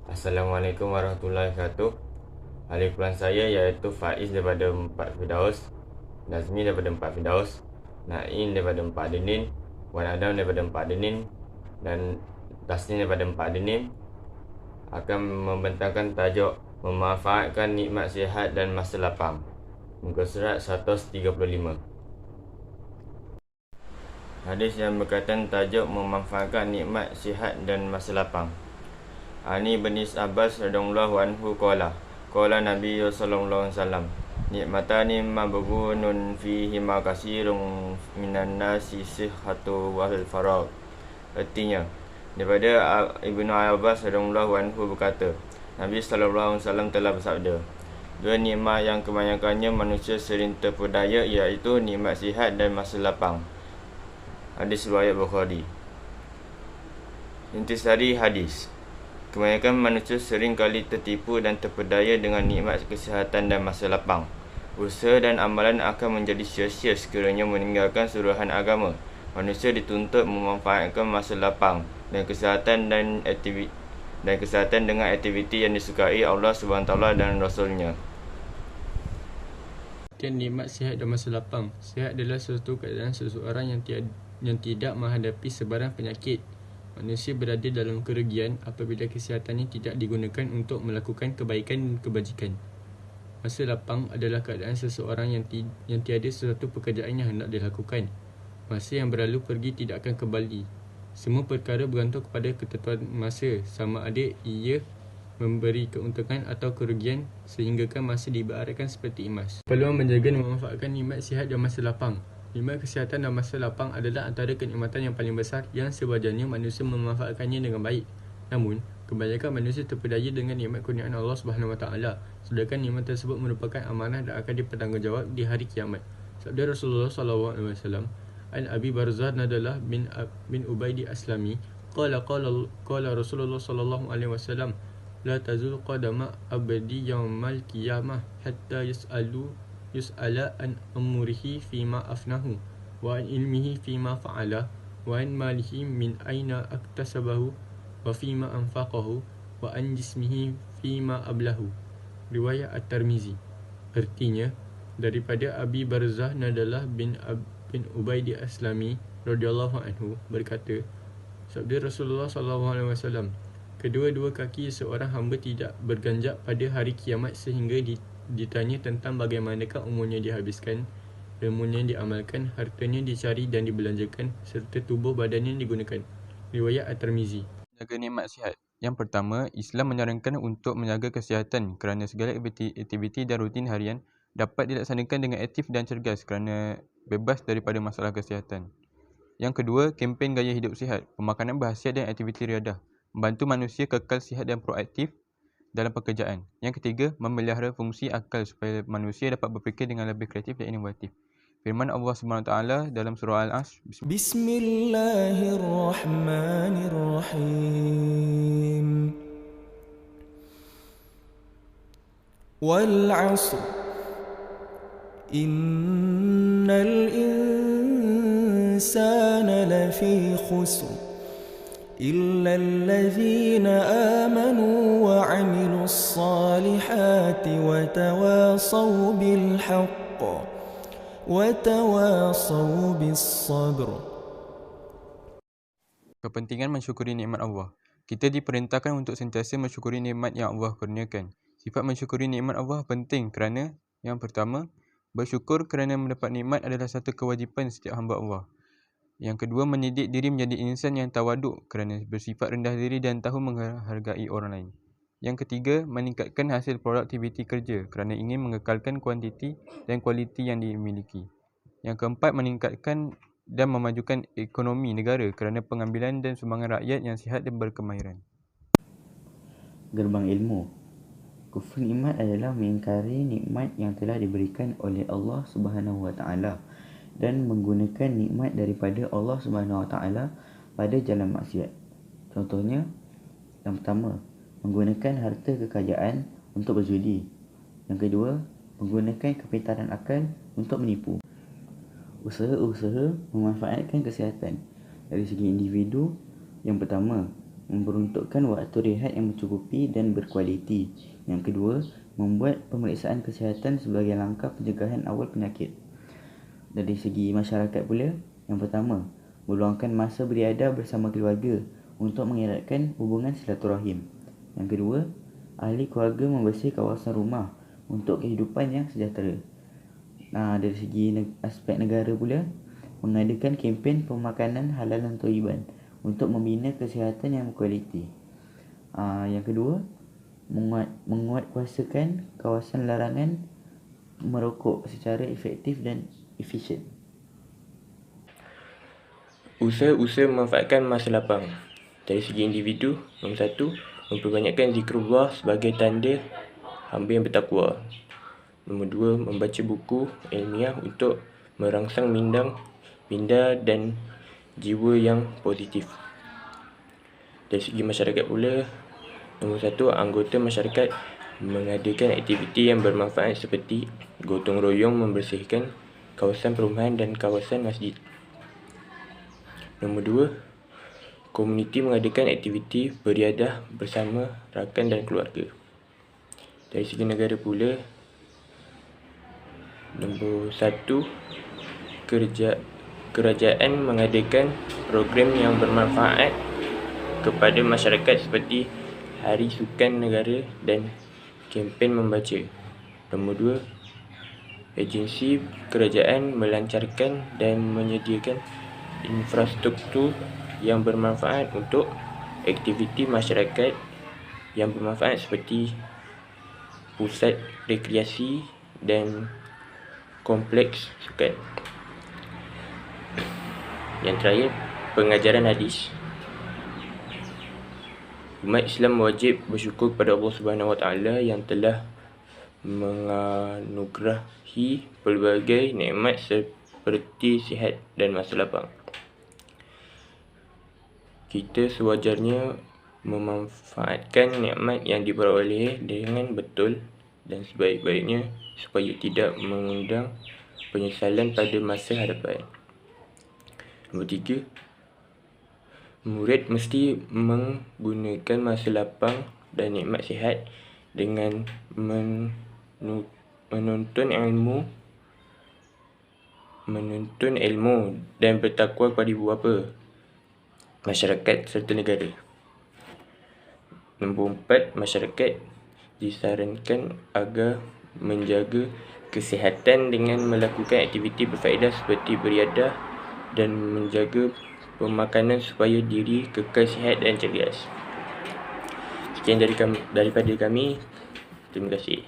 Assalamualaikum warahmatullahi wabarakatuh. Ahli Quran saya iaitu Faiz daripada 4 Firdaus, Nazmi daripada 4 Firdaus, Naim daripada 4 Denin, Wan Adam daripada 4 Denin, dan Tasnim daripada 4 Denin akan membentangkan tajuk memanfaatkan nikmat sihat dan masa lapang, muka surat 135. Hadis yang berkaitan tajuk memanfaatkan nikmat sihat dan masa lapang. Ani bin Abbas radhiyallahu anhu qala Nabi sallallahu alaihi wasallam, nikmatani mabghunun fihi ma kasirun minan nasi sihhatu wal faragh. Artinya, daripada Ibnu Abbas radhiyallahu anhu berkata, Nabi sallallahu alaihi wasallam telah bersabda, dua nikmat yang kebanyakannya manusia sering terpedaya, iaitu nikmat sihat dan masa lapang. Hadis riwayat Bukhari. Intisari hadis. Kebanyakan manusia sering kali tertipu dan terpedaya dengan nikmat kesihatan dan masa lapang. Usaha dan amalan akan menjadi sia-sia sekiranya meninggalkan suruhan agama. Manusia dituntut memanfaatkan masa lapang dan kesihatan dengan aktiviti yang disukai Allah SWT dan Rasulnya. Nikmat sihat dan masa lapang. Sihat adalah suatu keadaan seseorang yang tidak menghadapi sebarang penyakit. Manusia berada dalam kerugian apabila kesihatannya tidak digunakan untuk melakukan kebaikan dan kebajikan. Masa lapang adalah keadaan seseorang yang tiada sesuatu pekerjaan yang hendak dilakukan. Masa yang berlalu pergi tidak akan kembali. Semua perkara bergantung kepada ketentuan masa, sama ada ia memberi keuntungan atau kerugian, sehinggakan masa diibaratkan seperti emas. Peluang menjaga dan memanfaatkan nikmat sihat dan masa lapang. Nikmat kesihatan dan masa lapang adalah antara kenikmatan yang paling besar yang sewajarnya manusia memanfaatkannya dengan baik. Namun, kebanyakan manusia terpedaya dengan nikmat kurniaan Allah SWT, sedangkan nikmat tersebut merupakan amanah dan akan dipertanggungjawab di hari kiamat. Sabda Rasulullah SAW, An Abi Barzah Nadalah bin Ubaidi Aslami, qala Rasulullah SAW, La tazul qadama abdi yawmal qiyamah hatta yus'ala an umurihi fima afnahu wa an ilmihi fima fa'ala wa an malihi min aina aktasabahu wa fima anfaqahu wa an jismihi fima ablahu. Riwayat At-Tirmizi. Artinya, daripada Abi Barzah Nadalah bin Ubaidi Aslami radhiyallahu anhu berkata, sabda Rasulullah SAW, kedua-dua kaki seorang hamba tidak berganjak pada hari kiamat sehingga ditanya tentang bagaimanakah umurnya dihabiskan, ilmunya diamalkan, hartanya dicari dan dibelanjakan, serta tubuh badannya digunakan. Riwayat At-Tirmizi. Menjaga nikmat sihat. Yang pertama, Islam menyarankan untuk menjaga kesihatan kerana segala aktiviti dan rutin harian dapat dilaksanakan dengan aktif dan cergas kerana bebas daripada masalah kesihatan. Yang kedua, kempen gaya hidup sihat, pemakanan berkhasiat dan aktiviti riadah membantu manusia kekal sihat dan proaktif dalam pekerjaan. Yang ketiga, memelihara fungsi akal supaya manusia dapat berfikir dengan lebih kreatif dan inovatif. Firman Allah SWT dalam surah Al-Asr, Bismillahirrahmanirrahim. Wal 'asr innal insana lafi khusr illa alladhina amanu wa 'amilus salihati wa tawasaw bil haqq wa tawasaw bis sabr. kepentingan mensyukuri nikmat Allah. Kita diperintahkan untuk sentiasa mensyukuri nikmat yang Allah kurniakan. Sifat mensyukuri nikmat Allah penting kerana yang pertama, bersyukur kerana mendapat nikmat adalah satu kewajipan setiap hamba Allah. Yang kedua, mendidik diri menjadi insan yang tawaduk kerana bersifat rendah diri dan tahu menghargai orang lain. Yang ketiga, meningkatkan hasil produktiviti kerja kerana ingin mengekalkan kuantiti dan kualiti yang dimiliki. Yang keempat, meningkatkan dan memajukan ekonomi negara kerana pengambilan dan sumbangan rakyat yang sihat dan berkemahiran. Gerbang ilmu. Kufur nikmat adalah mengingkari nikmat yang telah diberikan oleh Allah Subhanahu Wa Taala dan menggunakan nikmat daripada Allah Subhanahu Wa Taala pada jalan maksiat. Contohnya, yang pertama, menggunakan harta kekayaan untuk berjudi. Yang kedua, menggunakan kepintaran akal untuk menipu. Usaha-usaha memanfaatkan kesihatan dari segi individu. Yang pertama, memperuntukkan waktu rehat yang mencukupi dan berkualiti. Yang kedua, membuat pemeriksaan kesihatan sebagai langkah pencegahan awal penyakit. Dari segi masyarakat pula, yang pertama, meluangkan masa beriadah bersama keluarga untuk mengeratkan hubungan silaturahim. Yang kedua, ahli keluarga membersih kawasan rumah untuk kehidupan yang sejahtera. Dari segi aspek negara pula, mengadakan kempen pemakanan halal dan thayyiban untuk membina kesihatan yang berkualiti. Yang kedua, menguatkuasakan kawasan larangan merokok secara efektif dan efisien. Usaha-usaha memanfaatkan masa lapang. Dari segi individu, nombor 1, memperbanyakkan zikrullah sebagai tanda hamba yang bertakwa. Nombor 2, membaca buku ilmiah untuk merangsang minda dan jiwa yang positif. Dari segi masyarakat pula, nombor 1, anggota masyarakat mengadakan aktiviti yang bermanfaat seperti gotong royong membersihkan kawasan perumahan dan kawasan masjid. Nombor 2, komuniti mengadakan aktiviti beriadah bersama rakan dan keluarga. Dari segi negara pula, nombor 1, kerajaan mengadakan program yang bermanfaat kepada masyarakat seperti Hari Sukan Negara dan kempen membaca. Nombor 2, agensi kerajaan melancarkan dan menyediakan infrastruktur yang bermanfaat untuk aktiviti masyarakat yang bermanfaat seperti pusat rekreasi dan kompleks sukan. Yang terakhir, pengajaran hadis. Umat Islam wajib bersyukur kepada Allah Subhanahu Wa Taala yang telah menganugerahi pelbagai nikmat seperti sihat dan masa lapang. Kita sewajarnya memanfaatkan nikmat yang diperoleh dengan betul dan sebaik-baiknya supaya tidak mengundang penyesalan pada masa hadapan. Nombor 3, murid mesti menggunakan masa lapang dan nikmat sihat dengan menuntun ilmu dan bertakwa kepada ibu bapa, masyarakat serta negara. Nombor 4, masyarakat disarankan agar menjaga kesihatan dengan melakukan aktiviti berfaedah seperti beriadah dan menjaga pemakanan supaya diri kekal sihat dan cergas. Sekian daripada kami. Terima kasih.